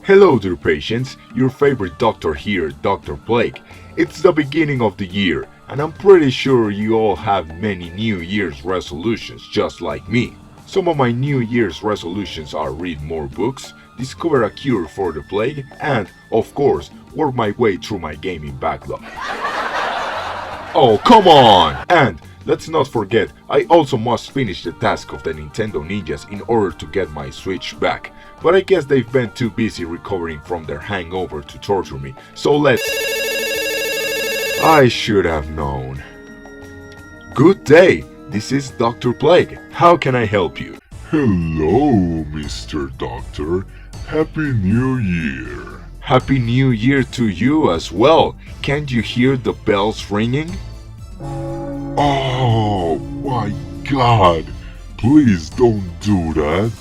Hello dear patients, your favorite doctor here, Dr. Blake. It's the beginning of the year, and I'm pretty sure you all have many New Year's resolutions just like me. Some of my New Year's resolutions are read more books, discover a cure for the plague, and, of course, work my way through my gaming backlog. Oh, come on! And let's not forget, I also must finish the task of the Nintendo Ninjas in order to get my Switch back. But I guess they've been too busy recovering from their hangover to torture me, so let's... I should have known. Good day, this is Dr. Plague. How can I help you? Hello, Mr. Doctor. Happy New Year. Happy New Year to you as well. Can't you hear the bells ringing? Oh my God. Please don't do that.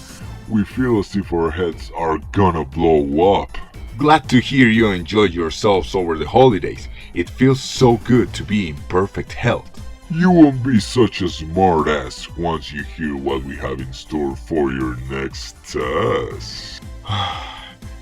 We feel as if our heads are gonna blow up. Glad to hear you enjoyed yourselves over the holidays. It feels so good to be in perfect health. You won't be such a smartass once you hear what we have in store for your next test.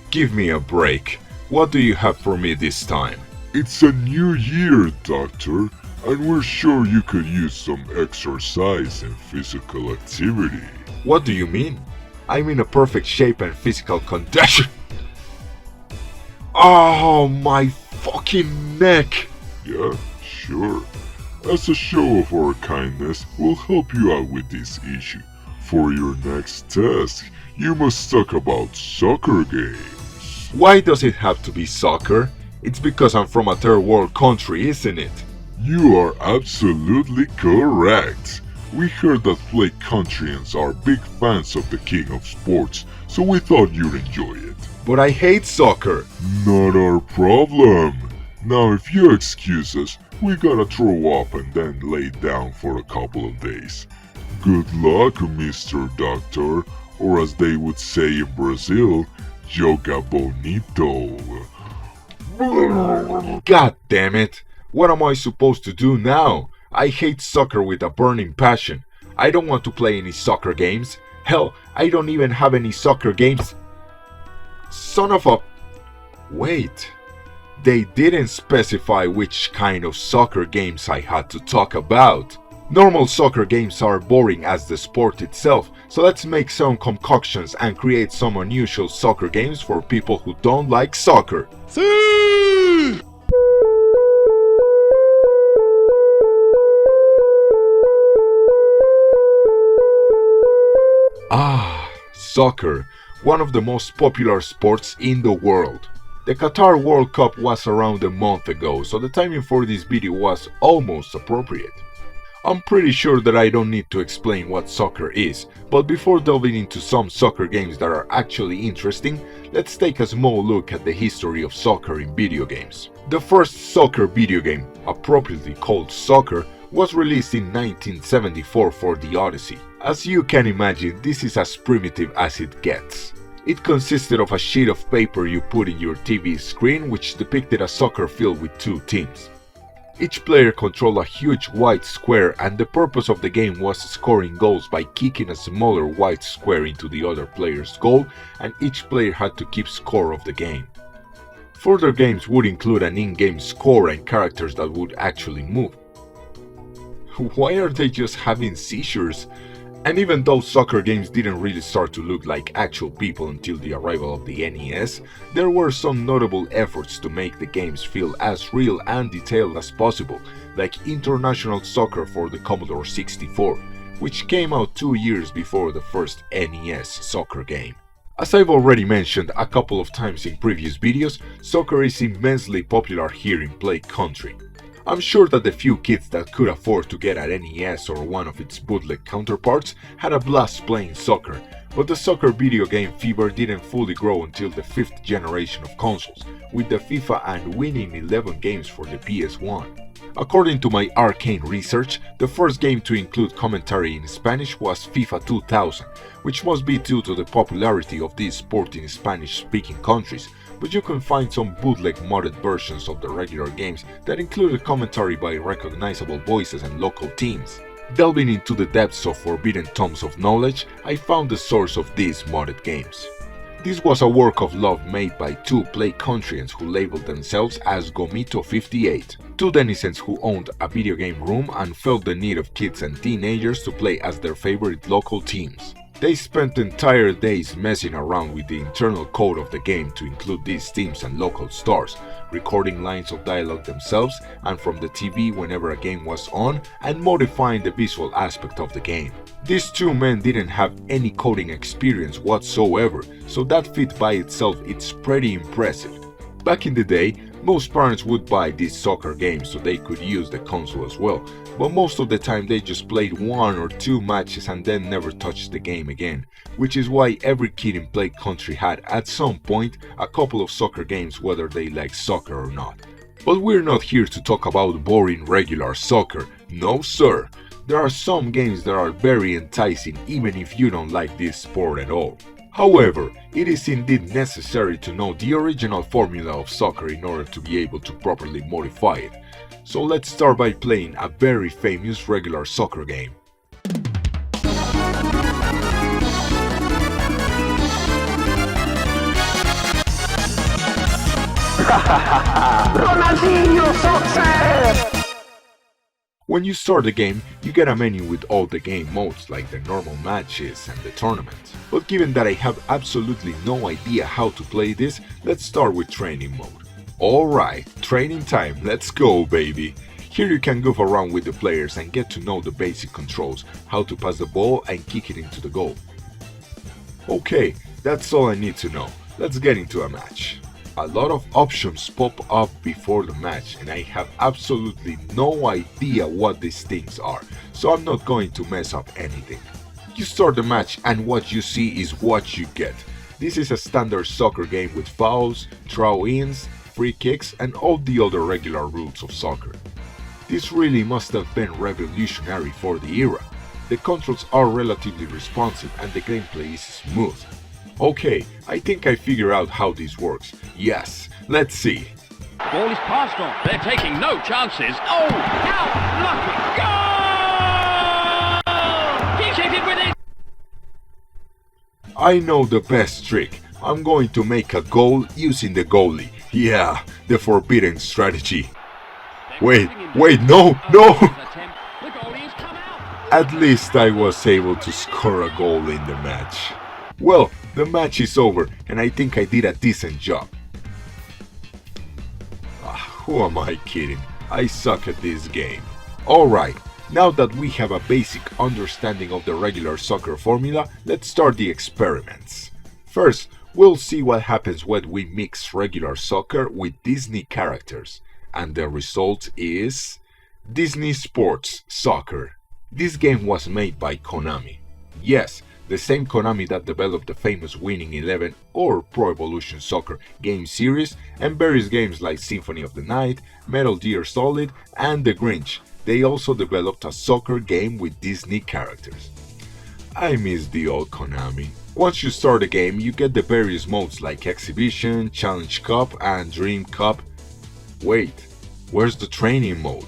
Give me a break. What do you have for me this time? It's a new year, Doctor, and we're sure you could use some exercise and physical activity. What do you mean? I'm in a perfect shape and physical condition. Oh, my fucking neck! Yeah, sure. As a show of our kindness, we'll help you out with this issue. For your next task, you must talk about soccer games. Why does it have to be soccer? It's because I'm from a third world country, isn't it? You are absolutely correct. We heard that Flake Countryans are big fans of the king of sports, so we thought you'd enjoy it. But I hate soccer. Not our problem. Now if you excuse us, we gotta throw up and then lay down for a couple of days. Good luck, Mr. Doctor, or as they would say in Brazil, joga bonito. God damn it. What am I supposed to do now? I hate soccer with a burning passion. I don't want to play any soccer games. Hell, I don't even have any soccer games. Son of a... Wait. They didn't specify which kind of soccer games I had to talk about. Normal soccer games are boring as the sport itself, so let's make some concoctions and create some unusual soccer games for people who don't like soccer. Sí! Ah, soccer, one of the most popular sports in the world. The Qatar World Cup was around a month ago, so the timing for this video was almost appropriate. I'm pretty sure that I don't need to explain what soccer is, but before delving into some soccer games that are actually interesting, let's take a small look at the history of soccer in video games. The first soccer video game, appropriately called Soccer, was released in 1974 for the Odyssey. As you can imagine, this is as primitive as it gets. It consisted of a sheet of paper you put in your TV screen which depicted a soccer field with two teams. Each player controlled a huge white square, and the purpose of the game was scoring goals by kicking a smaller white square into the other player's goal, and each player had to keep score of the game. Further games would include an in-game score and characters that would actually move. Why are they just having seizures? And even though soccer games didn't really start to look like actual people until the arrival of the NES, there were some notable efforts to make the games feel as real and detailed as possible, like International Soccer for the Commodore 64, which came out 2 years before the first NES soccer game. As I've already mentioned a couple of times in previous videos, soccer is immensely popular here in Plague Country. I'm sure that the few kids that could afford to get an NES or one of its bootleg counterparts had a blast playing soccer, but the soccer video game fever didn't fully grow until the 5th generation of consoles, with the FIFA and winning 11 games for the PS1. According to my arcane research, the first game to include commentary in Spanish was FIFA 2000, which must be due to the popularity of this sport in Spanish-speaking countries, but you can find some bootleg modded versions of the regular games that included commentary by recognizable voices and local teams. Delving into the depths of forbidden tomes of knowledge, I found the source of these modded games. This was a work of love made by two Play Countryans who labeled themselves as Gomito58, two denizens who owned a video game room and felt the need of kids and teenagers to play as their favorite local teams. They spent entire days messing around with the internal code of the game to include these teams and local stars, recording lines of dialogue themselves and from the TV whenever a game was on, and modifying the visual aspect of the game. These two men didn't have any coding experience whatsoever, so that feat by itself it's pretty impressive. Back in the day, most parents would buy these soccer games so they could use the console as well, but most of the time they just played one or two matches and then never touched the game again, which is why every kid in Play Country had at some point a couple of soccer games whether they like soccer or not. But we're not here to talk about boring regular soccer, no sir. There are some games that are very enticing even if you don't like this sport at all. However, it is indeed necessary to know the original formula of soccer in order to be able to properly modify it. So let's start by playing a very famous regular soccer game. Ronaldinho Soccer! When you start the game, you get a menu with all the game modes like the normal matches and the tournament. But given that I have absolutely no idea how to play this, let's start with training mode. Alright, training time, let's go baby! Here you can goof around with the players and get to know the basic controls, how to pass the ball and kick it into the goal. Okay, that's all I need to know. Let's get into a match. A lot of options pop up before the match and I have absolutely no idea what these things are, so I'm not going to mess up anything. You start the match and what you see is what you get. This is a standard soccer game with fouls, throw-ins, free kicks and all the other regular rules of soccer. This really must have been revolutionary for the era. The controls are relatively responsive and the gameplay is smooth. Okay, I think I figured out how this works. Yes, let's see. Ball is passed on. They're taking no chances. Oh, how lucky! Goal! He's hit it with it. I know the best trick. I'm going to make a goal using the goalie. Yeah, the forbidden strategy. Wait, no! At least I was able to score a goal in the match. Well, the match is over and I think I did a decent job. Who am I kidding? I suck at this game. Alright, now that we have a basic understanding of the regular soccer formula, let's start the experiments. First, we'll see what happens when we mix regular soccer with Disney characters. And the result is Disney Sports Soccer. This game was made by Konami. Yes, the same Konami that developed the famous Winning Eleven or Pro Evolution Soccer game series and various games like Symphony of the Night, Metal Gear Solid and The Grinch. They also developed a soccer game with Disney characters. I miss the old Konami. Once you start the game, you get the various modes like Exhibition, Challenge Cup and Dream Cup. Wait, where's the training mode?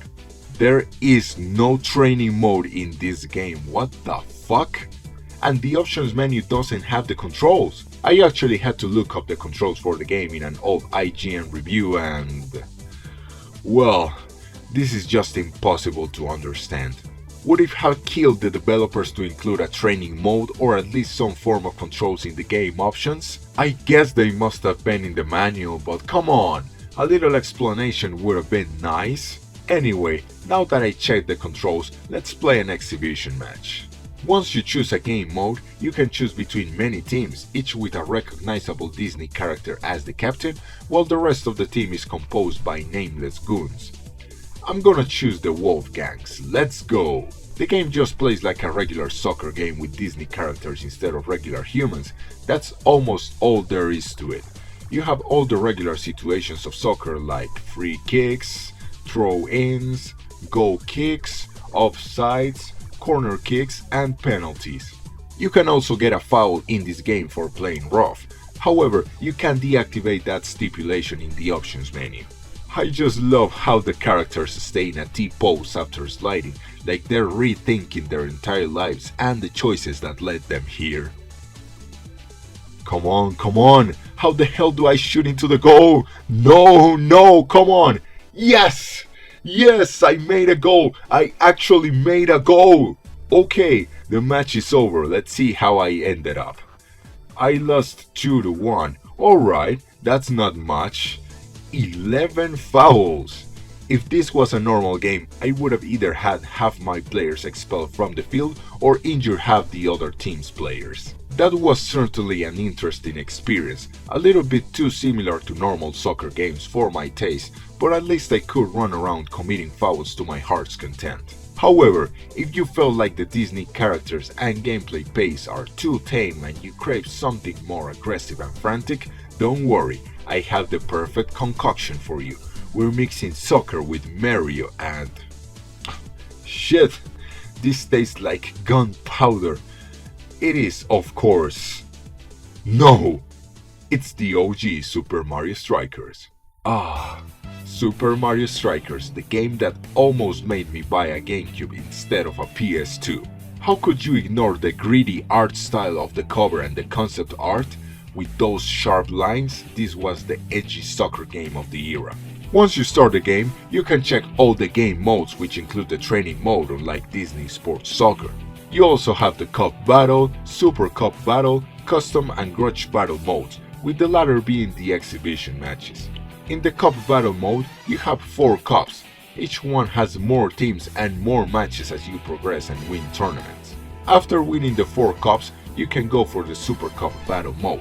There is no training mode in this game, what the fuck? And the options menu doesn't have the controls. I actually had to look up the controls for the game in an old IGN review and... well, this is just impossible to understand. Would it have killed the developers to include a training mode or at least some form of controls in the game options? I guess they must have been in the manual, but come on, a little explanation would have been nice. Anyway, now that I checked the controls, let's play an exhibition match. Once you choose a game mode, you can choose between many teams, each with a recognizable Disney character as the captain, while the rest of the team is composed by nameless goons. I'm gonna choose the Wolfgangs, let's go! The game just plays like a regular soccer game with Disney characters instead of regular humans. That's almost all there is to it. You have all the regular situations of soccer like free kicks, throw-ins, goal kicks, offsides, corner kicks and penalties. You can also get a foul in this game for playing rough. However, you can deactivate that stipulation in the options menu. I just love how the characters stay in a T-pose after sliding, like they're rethinking their entire lives and the choices that led them here. Come on, come on. How the hell do I shoot into the goal? No, come on. Yes! Yes, I made a goal. I actually made a goal. Okay, the match is over. Let's see how I ended up. I lost 2-1. Alright, that's not much. 11 fouls. If this was a normal game, I would have either had half my players expelled from the field or injured half the other team's players. That was certainly an interesting experience, a little bit too similar to normal soccer games for my taste, but at least I could run around committing fouls to my heart's content. However, if you felt like the Disney characters and gameplay pace are too tame and you crave something more aggressive and frantic, don't worry, I have the perfect concoction for you. We're mixing soccer with Mario and... Shit, this tastes like gunpowder. It is, of course... No! It's the OG Super Mario Strikers. Super Mario Strikers, the game that almost made me buy a GameCube instead of a PS2. How could you ignore the gritty art style of the cover and the concept art? With those sharp lines, this was the edgy soccer game of the era. Once you start the game, you can check all the game modes, which include the training mode unlike Disney Sports Soccer. You also have the Cup Battle, Super Cup Battle, Custom and Grudge Battle modes, with the latter being the exhibition matches. In the Cup Battle mode, you have 4 cups. Each one has more teams and more matches as you progress and win tournaments. After winning the 4 cups, you can go for the Super Cup Battle mode.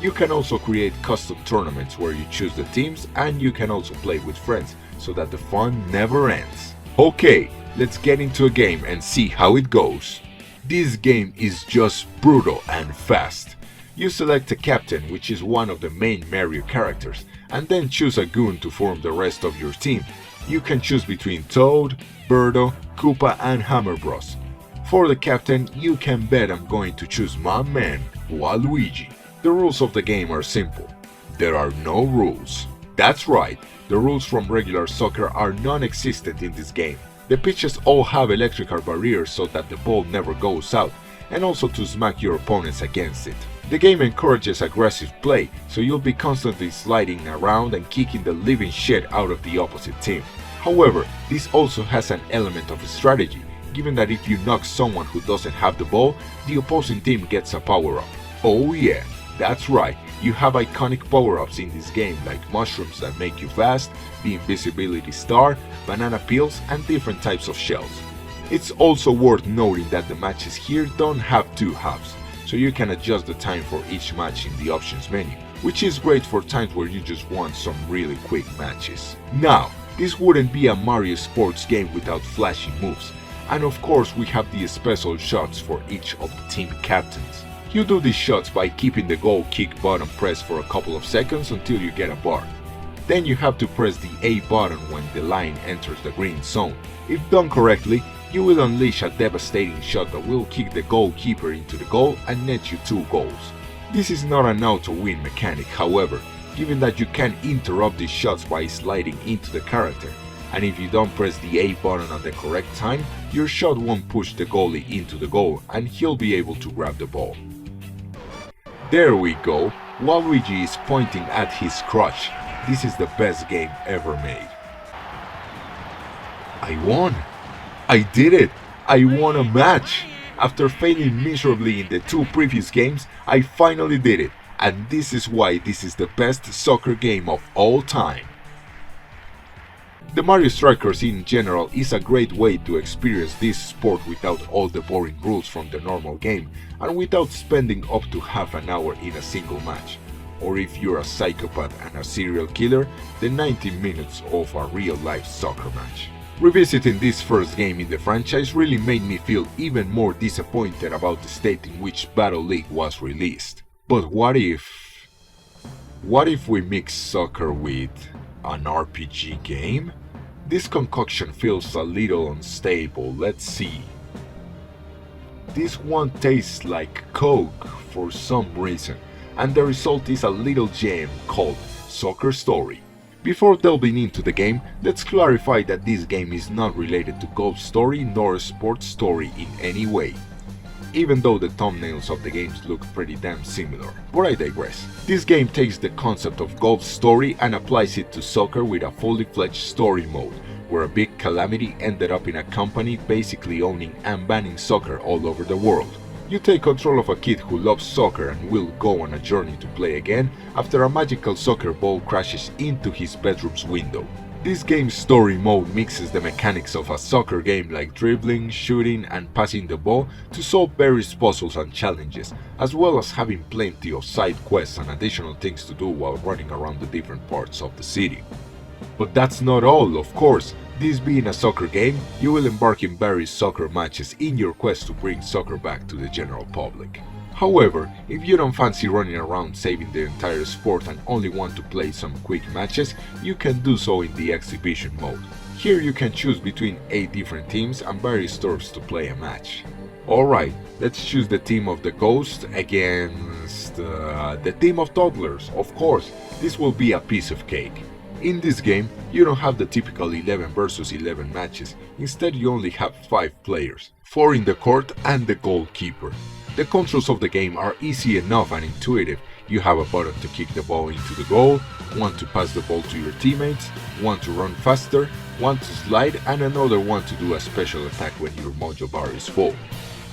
You can also create custom tournaments where you choose the teams, and you can also play with friends so that the fun never ends. Okay, let's get into a game and see how it goes. This game is just brutal and fast. You select a captain, which is one of the main Mario characters, and then choose a goon to form the rest of your team. You can choose between Toad, Birdo, Koopa and Hammer Bros. For the captain, you can bet I'm going to choose my man, Waluigi. The rules of the game are simple. There are no rules. That's right, the rules from regular soccer are non-existent in this game. The pitches all have electrical barriers so that the ball never goes out, and also to smack your opponents against it. The game encourages aggressive play, so you'll be constantly sliding around and kicking the living shit out of the opposite team. However, this also has an element of strategy, given that if you knock someone who doesn't have the ball, the opposing team gets a power-up. Oh yeah, that's right, you have iconic power-ups in this game like mushrooms that make you fast, the invisibility star, banana peels and different types of shells. It's also worth noting that the matches here don't have 2 halves, so you can adjust the time for each match in the options menu, which is great for times where you just want some really quick matches. Now, this wouldn't be a Mario Sports game without flashy moves, and of course we have the special shots for each of the team captains. You do these shots by keeping the goal kick button pressed for a couple of seconds until you get a bar. Then you have to press the A button when the line enters the green zone. If done correctly, you will unleash a devastating shot that will kick the goalkeeper into the goal and net you 2 goals. This is not an auto-win mechanic, however, given that you can interrupt these shots by sliding into the character, and if you don't press the A button at the correct time, your shot won't push the goalie into the goal and he'll be able to grab the ball. There we go, Waluigi is pointing at his crotch. This is the best game ever made. I won! I did it! I won a match! After failing miserably in the 2 previous games, I finally did it, and this is why this is the best soccer game of all time. The Mario Strikers in general is a great way to experience this sport without all the boring rules from the normal game and without spending up to half an hour in a single match. Or if you're a psychopath and a serial killer, the 90 minutes of a real-life soccer match. Revisiting this first game in the franchise really made me feel even more disappointed about the state in which Battle League was released. But what if we mix soccer with an RPG game? This concoction feels a little unstable, let's see. This one tastes like Coke for some reason, and the result is a little gem called Soccer Story. Before delving into the game, let's clarify that this game is not related to Golf Story nor Sports Story in any way. even though the thumbnails of the games look pretty damn similar. But I digress. This game takes the concept of golf's story and applies it to soccer with a fully fledged story mode, where a big calamity ended up in a company basically owning and banning soccer all over the world. You take control of a kid who loves soccer and will go on a journey to play again after a magical soccer ball crashes into his bedroom's window. This game's story mode mixes the mechanics of a soccer game like dribbling, shooting and passing the ball to solve various puzzles and challenges, as well as having plenty of side quests and additional things to do while running around the different parts of the city. But that's not all, of course. This being a soccer game, you will embark in various soccer matches in your quest to bring soccer back to the general public. However, if you don't fancy running around saving the entire sport and only want to play some quick matches, you can do so in the exhibition mode. Here you can choose between 8 different teams and various turfs to play a match. Alright, let's choose the team of the Ghost against the team of Toddlers. Of course, this will be a piece of cake. In this game, you don't have the typical 11 versus 11 matches, instead you only have 5 players, 4 in the court and the goalkeeper. The controls of the game are easy enough and intuitive. You have a button to kick the ball into the goal, one to pass the ball to your teammates, one to run faster, one to slide and another one to do a special attack when your mojo bar is full.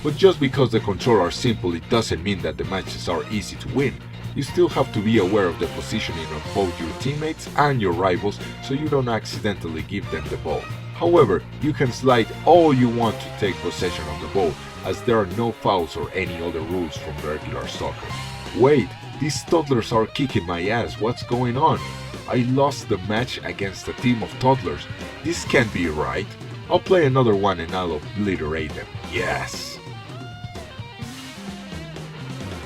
But just because the controls are simple, it doesn't mean that the matches are easy to win. You still have to be aware of the positioning of both your teammates and your rivals so you don't accidentally give them the ball. However, you can slide all you want to take possession of the ball, as there are no fouls or any other rules from regular soccer. Wait, these toddlers are kicking my ass, what's going on? I lost the match against a team of toddlers. This can't be right. I'll play another one and I'll obliterate them. Yes!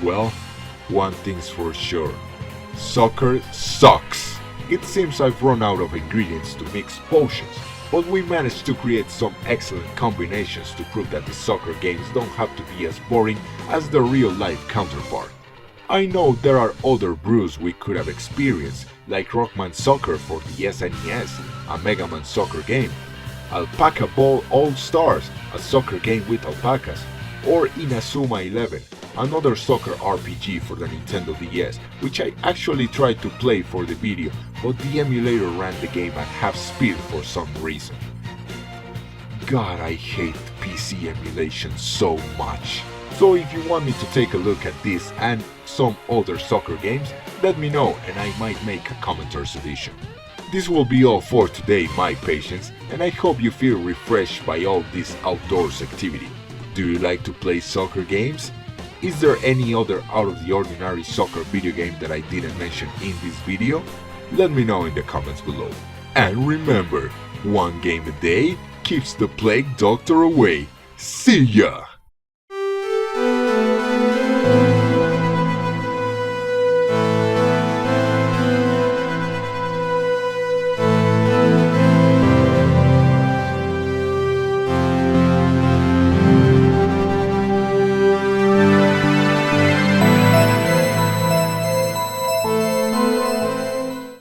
Well, one thing's for sure. Soccer sucks. It seems I've run out of ingredients to mix potions, but we managed to create some excellent combinations to prove that the soccer games don't have to be as boring as the real-life counterpart. I know there are other brews we could have experienced, like Rockman Soccer for the SNES, a Mega Man soccer game, Alpaca Ball All-Stars, a soccer game with alpacas, or Inazuma 11, another soccer RPG for the Nintendo DS, which I actually tried to play for the video, but the emulator ran the game at half speed for some reason. God, I hate PC emulation so much. So if you want me to take a look at this and some other soccer games, let me know and I might make a commenter's edition. This will be all for today, my patients, and I hope you feel refreshed by all this outdoors activity. Do you like to play soccer games? Is there any other out of the ordinary soccer video game that I didn't mention in this video? Let me know in the comments below. And remember, one game a day keeps the plague doctor away. See ya!